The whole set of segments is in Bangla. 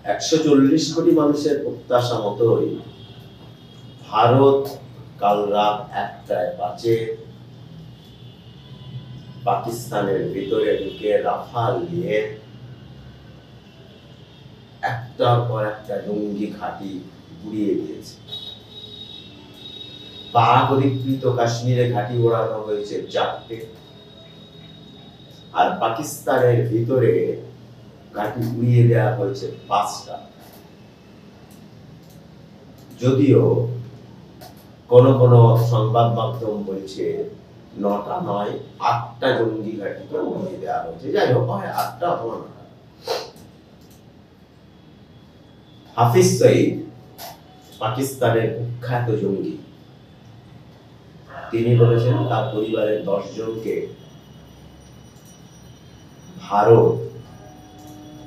140 কোটি মানুষের প্রত্যাশা মতোই ভারত কাল রাত 1টায় 5-এ পাকিস্তানের ভিতরে ঢুকে রাফাল নিয়ে একটার পর একটা জঙ্গি ঘাঁটি গুড়িয়ে দিয়েছে। পাক অধিকৃত কাশ্মীরে ঘাঁটি ওড়ানো হয়েছে 4টে, আর পাকিস্তানের ভিতরে ঘাঁটি উড়িয়ে দেওয়া হয়েছে 5টা। যদিও কোন কোন সংবাদ মাধ্যম বলছে 9টা নয় 8টা জঙ্গি ঘাঁটিকে উড়িয়ে দেওয়া হয়েছে। যাই হোক, হয় 8টা অথবা 9টা। হাফিজ সঈদ পাকিস্তানের কুখ্যাত জঙ্গি, তিনি বলেছেন তার পরিবারের 10 জনকে ভারত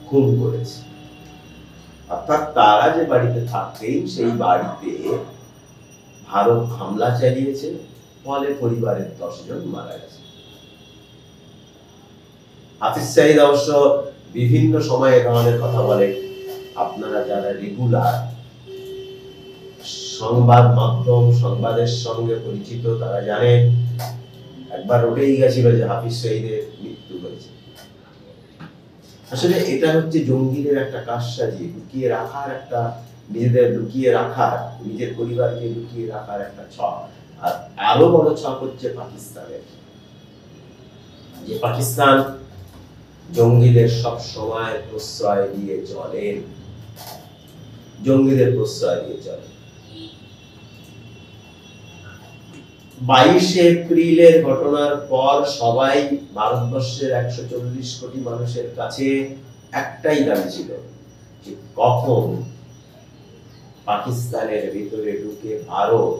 খুন করেছে। অর্থাৎ তারা যে বাড়িতে থাকতেন সেই বাড়িতে ভারত হামলা চালিয়েছে, ফলে পরিবারের 10 জন মারা গেছে। হাফিজ সঈদ অবশ্য বিভিন্ন সময়ে ধরনের কথা বলে। আপনারা যারা রেগুলার সংবাদ মাধ্যম সংবাদের সঙ্গে পরিচিত তারা জানেন একবার উঠেই গেছিল যে হাফিজ সঈদের মৃত্যু হয়েছে। আসলে এটা হচ্ছে জঙ্গিদের একটা কারসাজি, লুকিয়ে রাখার একটা, নিজেদের লুকিয়ে রাখার, নিজের পরিবারকে লুকিয়ে রাখার একটা ছক। আর আরো বড় ছক হচ্ছে পাকিস্তানের, যে পাকিস্তান জঙ্গিদের সব সময় প্রশ্রয় দিয়ে চলেন, জঙ্গিদের প্রশ্রয় দিয়ে চলেন। 22 এপ্রিলের ঘটনার পর সবাই ভারতবর্ষের 140 কোটি মানুষের কাছে একটাই দাবি ছিল যে কখন পাকিস্তানের ভিতরে ঢুকে ভারত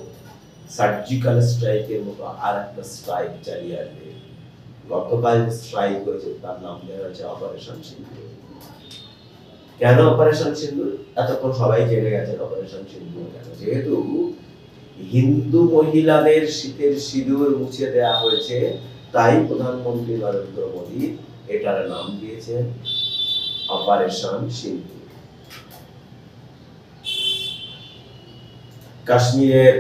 সার্জিক্যাল স্ট্রাইকের মতো আর একটা স্ট্রাইক চালিয়ে আসবে। গতকাল স্ট্রাইক হয়েছে, তার নাম দেওয়া হয়েছে অপারেশন সিন্দুর। কেন অপারেশন সিন্দুর? এতক্ষণ সবাই জেনে গেছেন অপারেশন সিন্দুর কেন। যেহেতু হিন্দু মহিলাদের শীতের সিঁদুর মুছে দেয়া হয়েছে, তাই প্রধানমন্ত্রী নরেন্দ্র মোদী এটার নাম দিয়েছেন অপারেশন সিন্দুর। কাশ্মীরের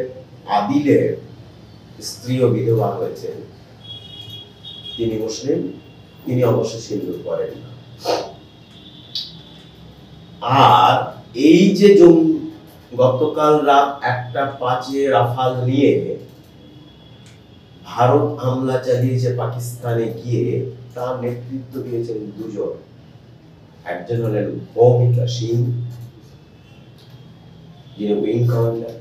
আদিলের স্ত্রীও বিধবা হয়েছেন, তিনি মুসলিম, তিনি অবশ্য সিন্দুর করেন না। আর এই যে গতকাল রাত 1:05 রাফাল নিয়ে ভারত হামলা চালিয়েছে পাকিস্তানে গিয়ে, তার নেতৃত্ব দিয়েছেন 2 জন। একজন হলেন ভৌমিকা সিং, যিনি উইং কমান্ডার,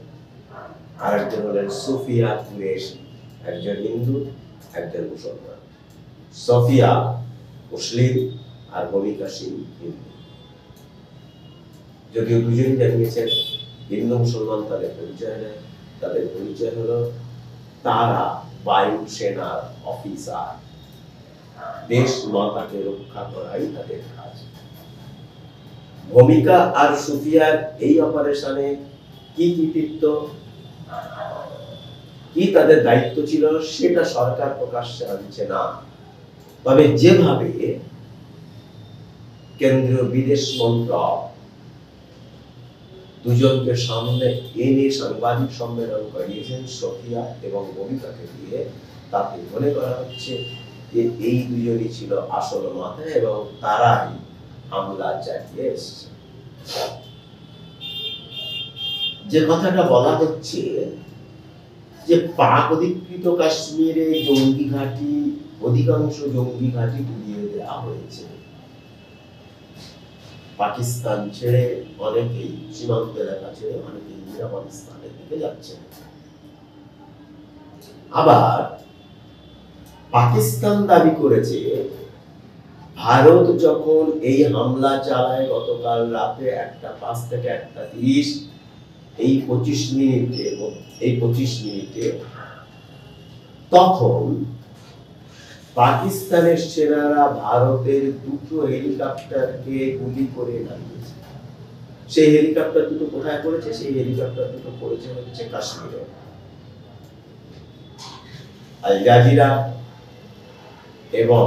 আর একজন হলেন সুফিয়া কুরেশি, একজন হিন্দু একজন মুসলমান। সুফিয়া মুসলিম আর ভৌমিকা সিং হিন্দু। যদিও দুজনই জানিয়েছেন হিন্দু মুসলমান তাদের পরিচয় নেয়, তাদের পরিচয় হলো তারা বায়ুসেনার অফিসার, দেশ মাতাকে রক্ষা করাই তাদের কাজ। ভূমিকা আর সুফিয়ার এই অপারেশনে কি কৃতিত্ব, কি তাদের দায়িত্ব ছিল সেটা সরকার প্রকাশ্যে আনছে না। তবে যেভাবে কেন্দ্রীয় বিদেশ মন্ত্রক 2 জনকে সামনে এনে সাংবাদিক সম্মেলন করিয়েছেন সুফিয়া এবং ভূমিকাকে দিয়ে, তাতে মনে করা হচ্ছে যে এই 2 জনই ছিল আসল মাথা এবং তারাই হামলা চালিয়ে এসেছে। যে কথাটা বলা হচ্ছে যে পাক অধিকৃত কাশ্মীরে জঙ্গি ঘাঁটি, অধিকাংশ জঙ্গি ঘাঁটি গুড়িয়ে দেওয়া হয়েছে। পাকিস্তান ছেড়ে অনেকেই, সীমান্ত এলাকা ছেড়ে অনেকেই পাকিস্তানের দিকে যাচ্ছে। আবার পাকিস্তান দাবি করেছে ভারত যখন এই হামলা চালায় গতকাল রাতে 1:05 থেকে 1:30, এই 25 মিনিটে তখন পাকিস্তানের সেনারা ভারতের 2টো হেলিকপ্টারকে গুলি করে নামিয়েছে। সেই হেলিকপ্টার দুটো কোথায় পড়েছে? সেই হেলিকপ্টার দুটো পড়েছে হচ্ছে কাশ্মীরে। আল জাজিরা এবং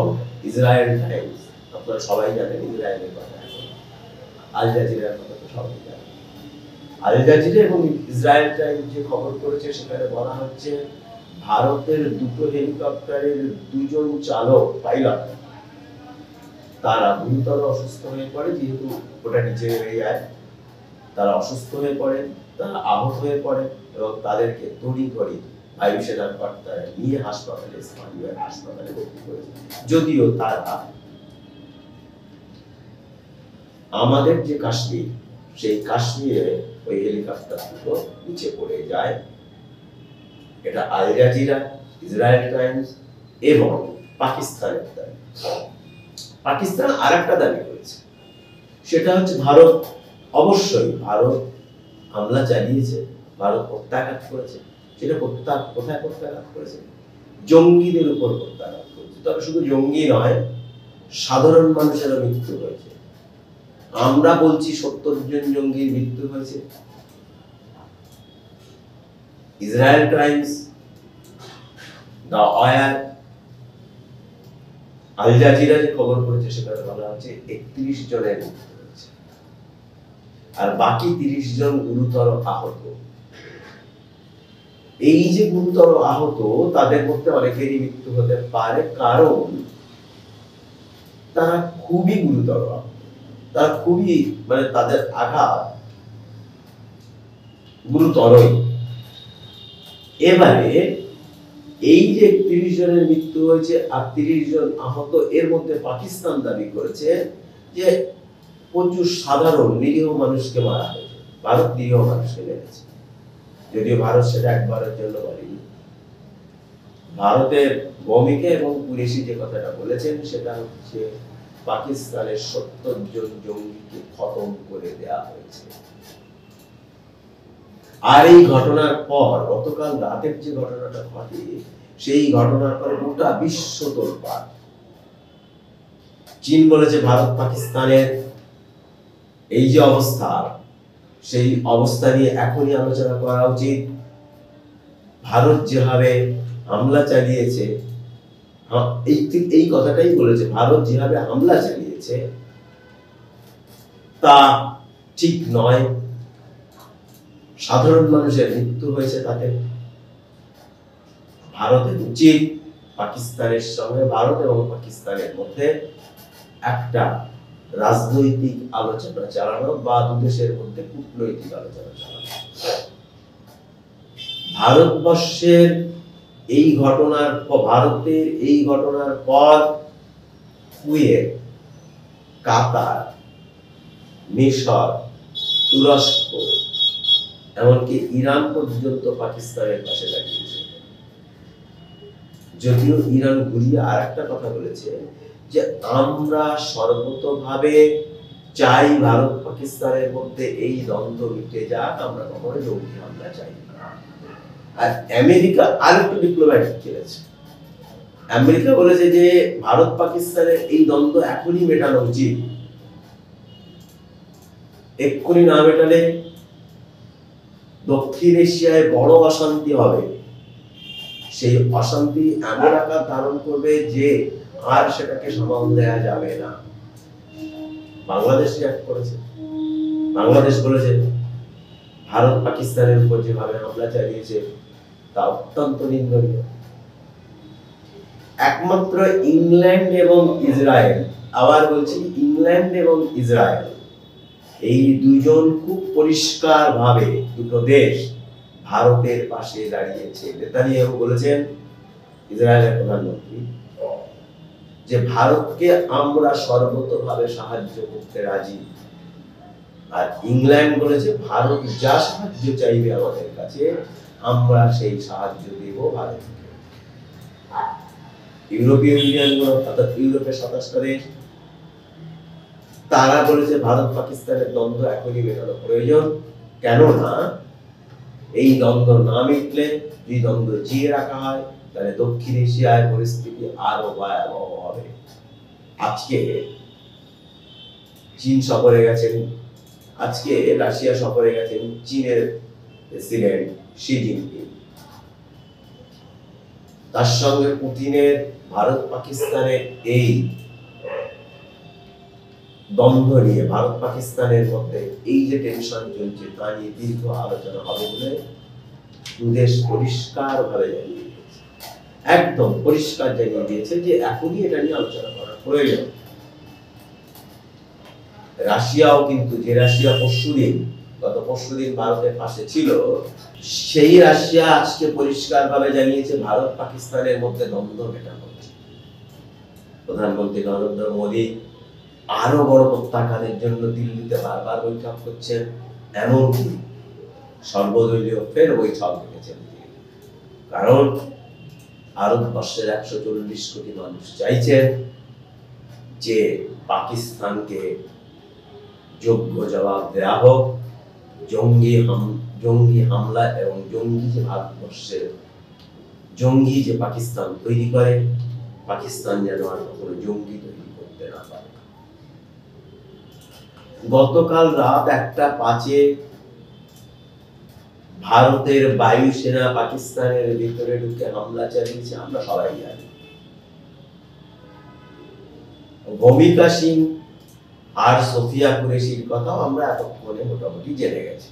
ইসরায়েল টাইমস, আপনারা সবাই জানেন ইসরায়েলের কথা। আল জাজিরার কথা তো সবাই জানে। আল জাজিরা এবং ইসরায়েল টাইম যে খবর করেছে সেখানে বলা হচ্ছে ভারতের দুটো হেলিকপ্টারের দুজন চালক পাইলট তারা গুরুতর অসুস্থ হয়ে পড়ে, যেহেতু ওটা নিচে নেমে যায়, তারা অসুস্থ হয়ে পড়ে, তারা আহত হয়ে পড়ে এবং তাদেরকে তড়িঘড়ি বায়ুসেনার কর্তারা নিয়ে হাসপাতালে, স্থানীয় হাসপাতালে ভর্তি করেছে। যদিও তারা আমাদের যে কাশ্মীর, সেই কাশ্মীরে ওই হেলিকপ্টার দুটো নিচে পড়ে যায়। এটা আল জাজিরা, ইসরায়েল টাইমস এবং পাকিস্তানের দাবি। পাকিস্তান আরেকটা দাবি করেছে, সেটা হচ্ছে ভারত, অবশ্যই ভারত হামলা চালিয়েছে, ভারত প্রত্যাঘাত করেছে। সেটা কোথায় প্রত্যাঘাত করেছে? জঙ্গিদের উপর প্রত্যাঘাত করেছে। তবে শুধু জঙ্গি নয়, সাধারণ মানুষেরও মৃত্যু হয়েছে। আমরা বলছি 70 জন জঙ্গির মৃত্যু হয়েছে। ইসরায়েল টাইমস, দা ওয়ার, আল জাজিরা যে খবর করেছে সেখানে বলা হচ্ছে 31 জনের মৃত্যু হয়েছে আর বাকি 30 জন গুরুতর আহত। এই যে গুরুতর আহত, তাদের মধ্যে অনেকেরই মৃত্যু হতে পারে, কারণ তারা খুবই গুরুতর আহত, তারা খুবই তাদের আঘাত গুরুতরই। এবারে এই যে 30 জনের মৃত্যু হয়েছে আর 30 জন আহত, এর মধ্যে পাকিস্তান দাবি করেছে যে প্রচুর সাধারণ নিরীহ মানুষকে মারা হয়েছে, ভারত নিরীহ মানুষকে মেরেছে। যদিও ভারত সেটা একবারের জন্য বলেনি। ভারতের ভূমিকা এবং কুরেশি যে কথাটা বলেছেন সেটা হচ্ছে পাকিস্তানের 70 জন জঙ্গিকে খতম করে দেয়া হয়েছে। আর এই ঘটনার পর গতকাল রাতের যে ঘটনাটা ঘটে, সেই ঘটনার পর গোটা বিশ্ব তোলপাড়। চীন বলেছে ভারত পাকিস্তানের এই যে অবস্থা, সেই অবস্থা নিয়ে এখনই আলোচনা করা উচিত। ভারত যেভাবে হামলা চালিয়েছে, এই কথাটাই বলেছে, ভারত যেভাবে হামলা চালিয়েছে তা ঠিক নয়। সাধারণ মানুষের মৃত্যু হয়েছে তাতে। ভারতের উচিত পাকিস্তানের সঙ্গে, ভারত এবং পাকিস্তানের মধ্যে একটা রাজনৈতিক আলোচনা চালানো বা দুদেশের মধ্যে কূটনৈতিক আলোচনা চালানো। ভারতের এই ঘটনার পর কুয়েত, কাতার, মিশর, তুরস্ক, এমনকি ইরান পর্যন্ত পাকিস্তানের পাশে দাঁড়িয়েছে। যদিও ইরান ঘুরিয়ে আর একটা কথা বলেছে যে আমরা সর্বতভাবে চাই ভারত পাকিস্তানের মধ্যে এই দ্বন্দ্ব মিটে যাক, আমরা কখনো জঙ্গি হামলা চাই না। আর আমেরিকা আরেকটু ডিপ্লোম্যাটিক খেলেছে। আমেরিকা বলেছে যে ভারত পাকিস্তানের এই দ্বন্দ্ব এখনই মেটানো উচিত, এক্ষুনি না মেটালে দক্ষিণ এশিয়ায় বড় অশান্তি হবে। সেই অশান্তি এমন আকার ধারণ করবে যে আর সেটাকে সামাল দেওয়া যাবে না। বাংলাদেশ রিঅ্যাক্ট করেছে। বাংলাদেশ বলেছে ভারত পাকিস্তানের উপর যেভাবে হামলা চালিয়েছে তা অত্যন্ত নিন্দনীয়। একমাত্র ইংল্যান্ড এবং ইসরায়েল, আবার বলছি ইংল্যান্ড এবং ইসরায়েল, এই দুজন খুব পরিষ্কার ভাবে দুটো দেশ ভারতের পাশে দাঁড়িয়েছে। নেতানিয়াহু বলেছেন, ইসরায়েলের প্রধানমন্ত্রী, যে ভারতকে আমরা সর্বতভাবে সাহায্য করতে রাজি। আর ইংল্যান্ড বলেছে ভারত যা সাহায্য চাইবে আমাদের কাছে আমরা সেই সাহায্য দেব ভারতকে। ইউরোপীয় ইউনিয়ন, অর্থাৎ ইউরোপের 27টা দেশ, তারা বলেছে ভারত পাকিস্তানের দ্বন্দ্ব এখনই মেটানো প্রয়োজন। কেননা এই দ্বন্দ্ব না মিটলে, যদি দ্বন্দ্ব জিয়ে রাখা হয়, তাহলে দক্ষিণ এশিয়ার পরিস্থিতি আরো ভয়াবহ হবে। আজকে চীন সফরে গেছেন, আজকে রাশিয়া সফরে গেছেন চীনের প্রেসিডেন্ট শি জিনপিং। তার সঙ্গে পুতিনের ভারত পাকিস্তানের এই দ্বন্দ্ব নিয়ে, ভারত পাকিস্তানের মধ্যে এই যে টেনশন চলছে তা নিয়ে দীর্ঘ আলোচনা হবে বলে দুদেশ পরিষ্কার ভাবে জানিয়ে দিয়েছে, একদম পরিষ্কার জানিয়ে দিয়েছে যে এখনই এটা নিয়ে আলোচনা করার প্রয়োজন। রাশিয়াও কিন্তু, যে রাশিয়া গত পরশুদিন ভারতের পাশে ছিল, সেই রাশিয়া আজকে পরিষ্কার ভাবে জানিয়েছে ভারত পাকিস্তানের মধ্যে দ্বন্দ্ব মেটানো হচ্ছে। প্রধানমন্ত্রী নরেন্দ্র মোদী আরো বড় প্রত্যাঘাতের জন্য দিল্লিতে বারবার বৈঠক করছেন, এমনকি সর্বদলীয় ফের বৈঠক ডেকেছেন। কারণ ভারতবর্ষের 140 কোটি মানুষ চাইছেন যে পাকিস্তানকে যোগ্য জবাব দেওয়া হোক, জঙ্গি হামলা এবং জঙ্গি যে পাকিস্তান তৈরি করে, পাকিস্তান যেন আর কখনো জঙ্গি তৈরি করতে না পারে। গতকাল রাত 1:05 ভারতের বায়ুসেনা পাকিস্তানের ভিতরে ঢুকে হামলা চালিয়েছে, আমরা সবাই জানি। ভূমিকা সিং আর সোফিয়া কুরেশির কথাও আমরা এতক্ষণে মোটামুটি জেনে গেছি।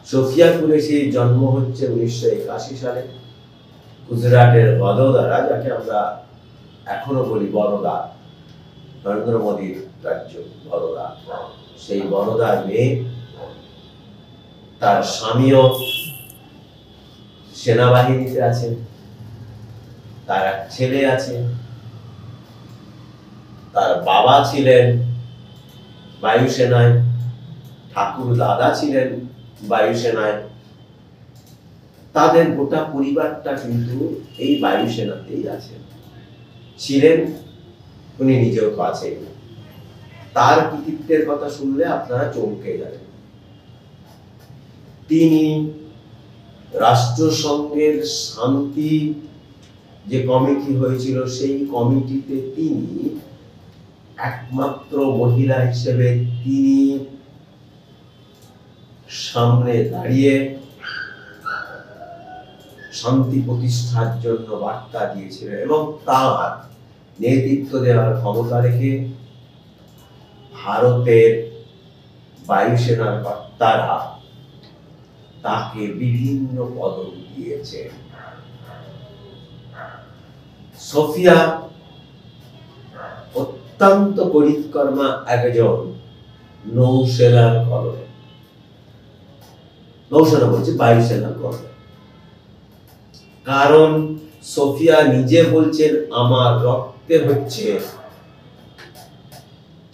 সোফিয়া কুরেশির জন্ম হচ্ছে 1981 সালে গুজরাটের বদোদরা, যাকে আমরা এখনো বলি বরোদা, নরেন্দ্র মোদীর রাজ্য বরোদা। সেই বরোদার মেয়ে, তার স্বামীও সেনাবাহিনীতে আছেন, তার এক ছেলে আছে, তার বাবা ছিলেন বায়ুসেনায়, ঠাকুর দাদা ছিলেন বায়ুসেনায়, তাদের গোটা পরিবারটা কিন্তু এই বায়ুসেনাতেই আছেন, ছিলেন, উনি নিজেও আছেন। তার কৃতিত্বের কথা শুনলে আপনারা চমকে যাবেন। তিনি রাষ্ট্রসংঘের শান্তি যে কমিটি হয়েছিল, সেই কমিটিতে তিনি একমাত্র মহিলা হিসেবে তিনি সামনে দাঁড়িয়ে শান্তি প্রতিষ্ঠার জন্য বার্তা দিয়েছিলেন এবং তার নেতৃত্ব দেওয়ার ক্ষমতা রেখে ভারতের বায়ুসেনার কর্তারা তাকে বিভিন্ন পদক দিয়েছে। সোফিয়া অত্যন্ত পরিকর্মা একজন নৌসেনার কর্নেল, নৌসেনা বলছি, বায়ুসেনার কর্নেল। কারণ সোফিয়া নিজে বলছেন, আমার রক্তে হচ্ছে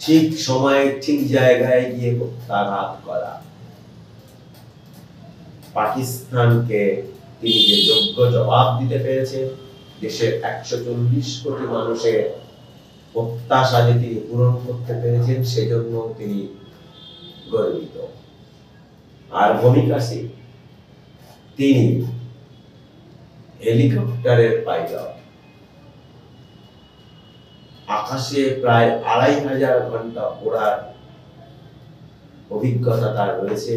ঠিক সময়ে ঠিক জায়গায় গিয়ে প্রত্যাঘাত করা। পাকিস্তানকে তিনি যে যোগ্য জবাব দিতে পেরেছেন, দেশের 140 কোটি মানুষের প্রত্যাশা যে তিনি পূরণ করতে পেরেছেন, সেজন্য তিনি গর্বিত। আর ভূমিকা সিং, তিনি হেলিকপ্টারের পাইলট, আকাশে প্রায় 2500 ঘন্টা ওড়ার অভিজ্ঞতা তার রয়েছে।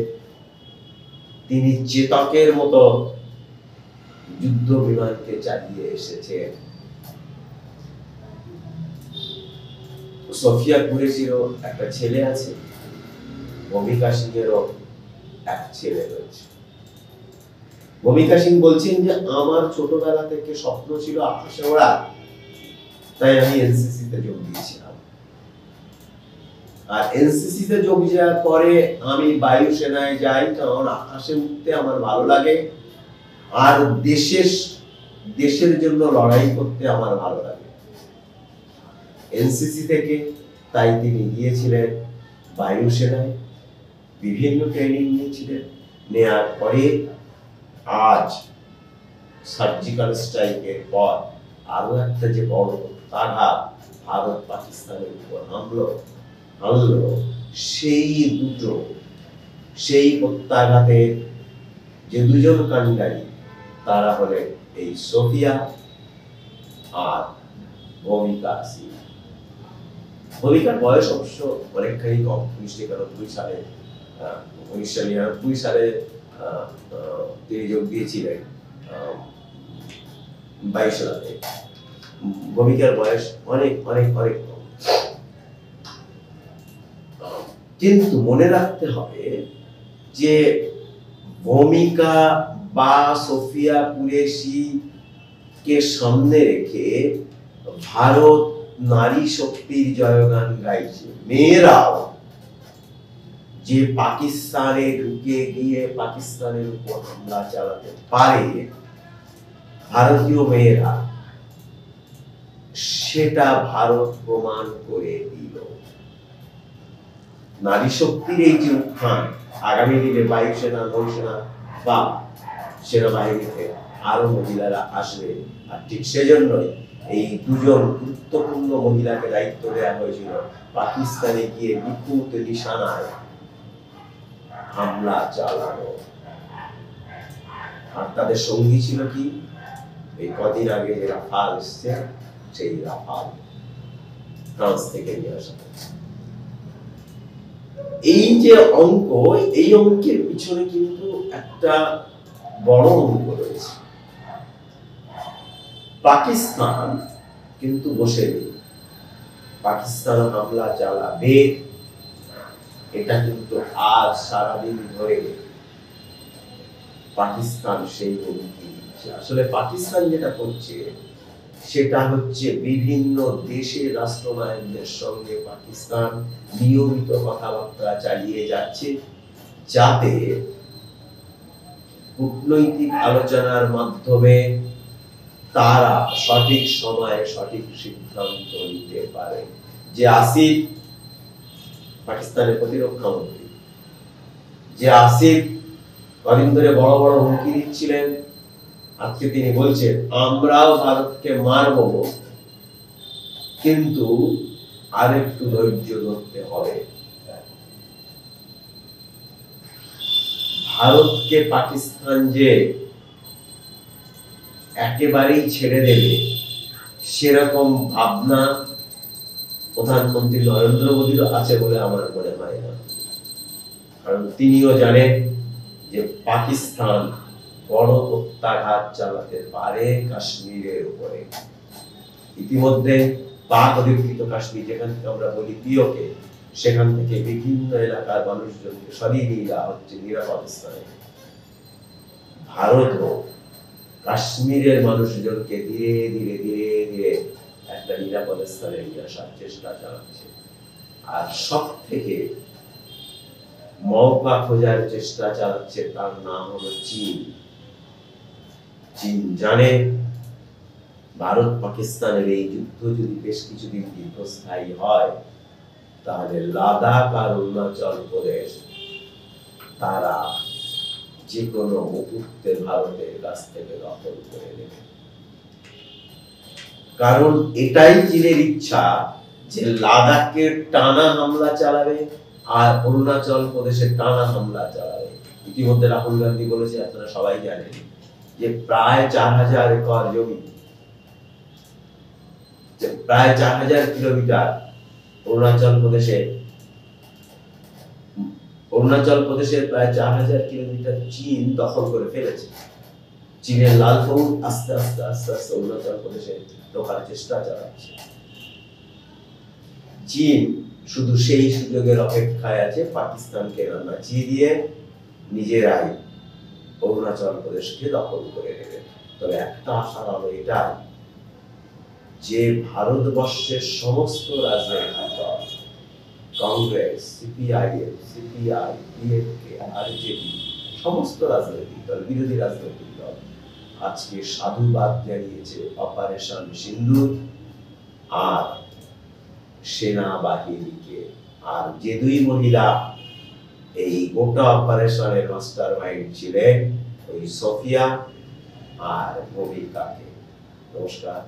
তিনি চেতকের মতো যুদ্ধ বিমানকে চালিয়ে এসেছেন। সোফিয়া কুরেশিরও একটা ছেলে আছে, ভূমিকা সিংয়েরও এক ছেলে রয়েছে। ভূমিকা সিং বলছেন যে আমার ছোটবেলা থেকে স্বপ্ন ছিল আকাশে ওড়া, তাই আমি এনসিসি তে যোগ দিয়েছিলাম। আর এনসিসি তে যোগ দেওয়ার পরে আমি বায়ুসেনায় যাই, কারণ আকাশে উঠতে আমার ভালো লাগে আর দেশের জন্য লড়াই করতে আমার ভালো লাগে। এনসিসি থেকে তাই তিনি গিয়েছিলেন বায়ুসেনায়, বিভিন্ন ট্রেনিং নিয়েছিলেন। নেয়ার পরে আজ সার্জিক্যাল স্ট্রাইকের পর আরো একটা যে বড় প্রত্যাঘাত ভারত পাকিস্তানের উপর হামলো, সেই প্রত্যাঘাতের যে দুজন কাণ্ডারী, তারা হলেন এই সোফিয়া আর ভূমিকা সিং। ভূমিকার বয়স অবশ্য অনেকখানি কম, 1999 সালে 1999 সালে তিনি যোগ দিয়েছিলেন বায়ুসেনাতে। ভূমিকার বয়স অনেক অনেক অনেক কম। কিন্তু মনে রাখতে হবে যে ভূমিকা বা সোফিয়া কুরেশি কে সামনে রেখে ভারত নারী শক্তির জয়গান গাইছে। মেয়েরাও যে পাকিস্তানে ঢুকে গিয়ে পাকিস্তানের উপর হামলা চালাতে পারে, ভারতীয় মেয়েরা সেটা ভারত প্রমাণ করে দিল। নারী শক্তির এই যে উত্থান, আগামী দিনে বায়ুসেনা, নৌসেনা বা সেনাবাহিনীতে আরো মহিলারা আসবে। আর ঠিক সেজন্যই এই দুজন গুরুত্বপূর্ণ মহিলাকে দায়িত্ব দেওয়া হয়েছিল পাকিস্তানে গিয়ে নিখুঁত নিশানায় হামলা চালানো। আর তাদের সঙ্গী ছিল কি? এই কদিন আগে যে রাফাল এসছে, সেই রাফাল ফ্রান্স থেকে নিয়ে আসা হয়েছে। এই যে অঙ্ক, এই অঙ্কের পিছনে কিন্তু একটা বড় অঙ্ক রয়েছে। পাকিস্তান কিন্তু বসে নেই। পাকিস্তান হামলা চালাবে, এটা কিন্তু আজ সারাদিন ধরে পাকিস্তান সেই হুমকি দিচ্ছে। আসলে পাকিস্তান যেটা করছে সেটা হচ্ছে বিভিন্ন দেশের রাষ্ট্রনায়কদের সঙ্গে পাকিস্তান নিয়মিত কথাবার্তা চালিয়ে যাচ্ছে, যাতে কূটনৈতিক আলোচনার মাধ্যমে তারা সঠিক সময়ে সঠিক সিদ্ধান্ত নিতে পারে। যে আসিফ, পাকিস্তানের প্রতিরক্ষা মন্ত্রী, যে আসিফ কদিন ধরে বড় বড় হুমকি দিচ্ছিলেন, আজকে তিনি বলছেন আমরাও ভারতকে মারব, কিন্তু আরেকটু ধৈর্য ধরতে হবে। ভারতকে পাকিস্তান যে একেবারেই ছেড়ে দেবে সেরকম ভাবনা প্রধানমন্ত্রী নরেন্দ্র মোদীর আছে বলে আমার মনে হয় না। কারণ তিনিও জানেন যে পাকিস্তান বড় প্রত্যাঘাত চালাতে পারে কাশ্মীরের উপরে। ইতিমধ্যে পাক অধিকৃত কাশ্মীর, যেখান থেকে আমরা বলি পিওকে, সেখান থেকে বিভিন্ন এলাকার মানুষজনকে সরিয়ে নিয়ে যাওয়া হচ্ছে নিরাপদ স্থানে। ভারতও কাশ্মীরের মানুষজনকে ধীরে ধীরে ধীরে ধীরে একটা নিরাপদ স্থানে নিয়ে আসার চেষ্টা চালাচ্ছে। আর সব থেকে মৌকা খোঁজার চেষ্টা চালাচ্ছে, তার নাম হলো চীন। চীন জানে ভারত পাকিস্তানের এই যুদ্ধ যদি বেশ কিছুদিন দীর্ঘস্থায়ী হয়, তাহলে লাদাখ আর অরুণাচল প্রদেশ তারা যে কোনো মুহূর্তে ভারতের কাছ থেকে দখল করে নেবে। কারণ এটাই চীনের ইচ্ছা যে লাদাখের টানা হামলা চালাবে আর অরুণাচল প্রদেশের টানা হামলা চালাবে। ইতিমধ্যে রাহুল গান্ধী বলেছে, আপনারা সবাই জানেন, যে প্রায় 4000 একর জমি, প্রায় 4000 কিলোমিটার অরুণাচল প্রদেশের প্রায় 4000 কিলোমিটার চীন দখল করে ফেলেছে। চীনের লাল ফৌজ আস্তে আস্তে আস্তে আস্তে অরুণাচল প্রদেশে ঢোকার চেষ্টা চালাচ্ছে। চীন শুধু সেই সুযোগের অপেক্ষায় আছে পাকিস্তানকে নাচিয়ে দিয়ে নিজেরাই অরুণাচল প্রদেশকে দখল করে নেবে। তবে একটা আশা হলো এটা, যে ভারতবর্ষের সমস্ত রাজনৈতিক দল, Congress, CPIM, CPI, DMK, RJD, সমস্ত রাজনৈতিক দল, বিরোধী রাজনৈতিক দল আজকে সাধুবাদ জানিয়েছে অপারেশন সিন্দুর আর সেনাবাহিনীকে। আর যে দুই মহিলা এই গোটা অপারেশনের মাস্টার মাইন্ড ছিলেন, ওই সোফিয়া আর ভূমিকাকে। নমস্কার।